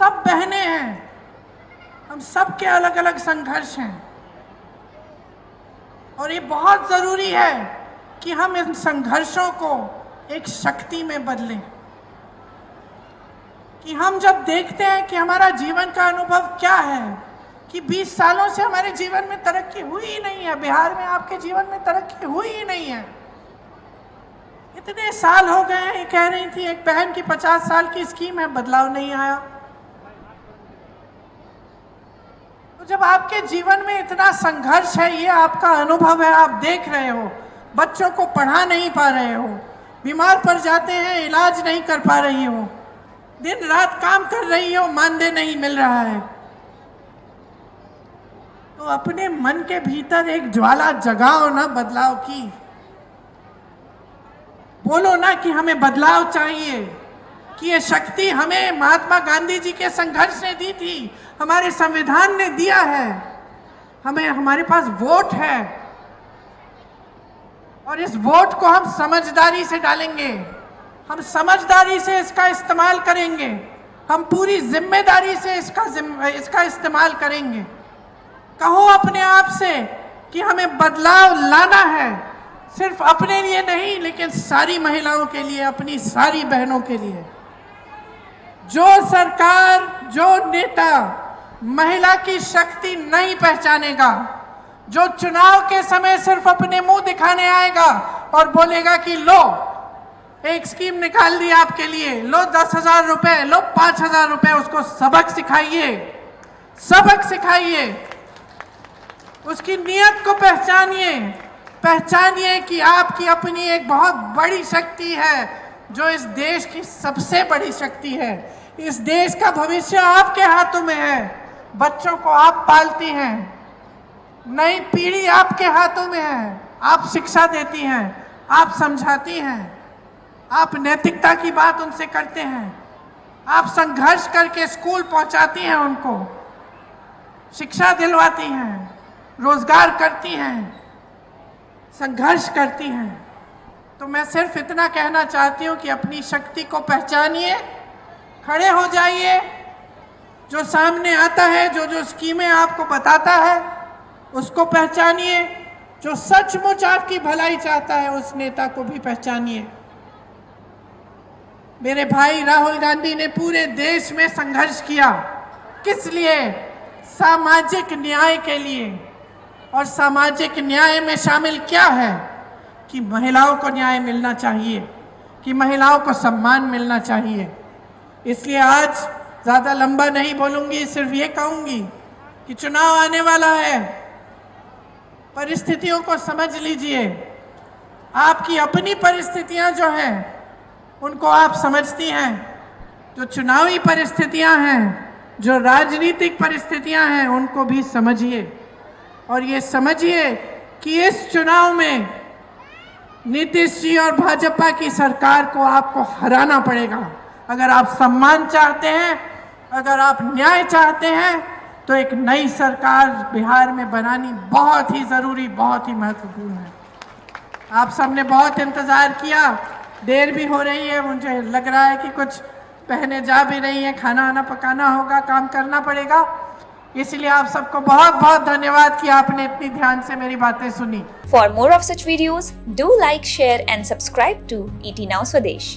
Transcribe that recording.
सब बहनें हैं, हम सब के अलग अलग संघर्ष हैं और ये बहुत ज़रूरी है कि हम इन संघर्षों को एक शक्ति में बदलें। कि हम जब देखते हैं कि हमारा जीवन का अनुभव क्या है, कि 20 सालों से हमारे जीवन में तरक्की हुई ही नहीं है, बिहार में आपके जीवन में तरक्की हुई ही नहीं है, इतने साल हो गए हैं। कह रही थी एक बहन की 50 साल की स्कीम है, बदलाव नहीं आया। तो जब आपके जीवन में इतना संघर्ष है, ये आपका अनुभव है, आप देख रहे हो, बच्चों को पढ़ा नहीं पा रहे हो, बीमार पड़ जाते हैं, इलाज नहीं कर पा रही हो, दिन रात काम कर रही हो, मानदेय नहीं मिल रहा है, तो अपने मन के भीतर एक ज्वाला जगाओ ना बदलाव की। बोलो ना कि हमें बदलाव चाहिए, कि ये शक्ति हमें महात्मा गांधी जी के संघर्ष ने दी थी, हमारे संविधान ने दिया है, हमें, हमारे पास वोट है और इस वोट को हम समझदारी से डालेंगे, हम समझदारी से इसका इस्तेमाल करेंगे, हम पूरी जिम्मेदारी से इसका इस्तेमाल करेंगे। कहो अपने आप से कि हमें बदलाव लाना है, सिर्फ अपने लिए नहीं लेकिन सारी महिलाओं के लिए, अपनी सारी बहनों के लिए। जो सरकार, जो नेता महिला की शक्ति नहीं पहचानेगा, जो चुनाव के समय सिर्फ अपने मुंह दिखाने आएगा और बोलेगा कि लो एक स्कीम निकाल दी आपके लिए, लो 10,000 रुपए, लो 5,000 रुपए, उसको सबक सिखाइए, सबक सिखाइए, उसकी नीयत को पहचानिए, पहचानिए कि आपकी अपनी एक बहुत बड़ी शक्ति है, जो इस देश की सबसे बड़ी शक्ति है। इस देश का भविष्य आपके हाथों में है, बच्चों को आप पालती हैं, नई पीढ़ी आपके हाथों में है, आप शिक्षा देती हैं, आप समझाती हैं, आप नैतिकता की बात उनसे करते हैं, आप संघर्ष करके स्कूल पहुंचाती हैं, उनको शिक्षा दिलवाती हैं, रोजगार करती हैं, संघर्ष करती हैं। तो मैं सिर्फ इतना कहना चाहती हूँ कि अपनी शक्ति को पहचानिए, खड़े हो जाइए, जो सामने आता है, जो स्कीमें आपको बताता है उसको पहचानिए, जो सचमुच आपकी भलाई चाहता है उस नेता को भी पहचानिए। मेरे भाई राहुल गांधी ने पूरे देश में संघर्ष किया, किस लिए? सामाजिक न्याय के लिए। और सामाजिक न्याय में शामिल क्या है? कि महिलाओं को न्याय मिलना चाहिए, कि महिलाओं को सम्मान मिलना चाहिए। इसलिए आज ज़्यादा लंबा नहीं बोलूँगी, सिर्फ ये कहूँगी कि चुनाव आने वाला है, परिस्थितियों को समझ लीजिए। आपकी अपनी परिस्थितियाँ जो हैं उनको आप समझती हैं, जो चुनावी परिस्थितियाँ हैं, जो राजनीतिक परिस्थितियाँ हैं उनको भी समझिए और ये समझिए कि इस चुनाव में नीतीश जी और भाजपा की सरकार को आपको हराना पड़ेगा। अगर आप सम्मान चाहते हैं, अगर आप न्याय चाहते हैं, तो एक नई सरकार बिहार में बनानी बहुत ही ज़रूरी, बहुत ही महत्वपूर्ण है। आप सबने बहुत इंतज़ार किया, देर भी हो रही है, मुझे लग रहा है कि कुछ बहनें जा भी रही हैं, खाना आना पकाना होगा, काम करना पड़ेगा। इसलिए आप सबको बहुत बहुत धन्यवाद कि आपने इतनी ध्यान से मेरी बातें सुनी। For more of such videos, do like, share and subscribe to ET Now Swadesh.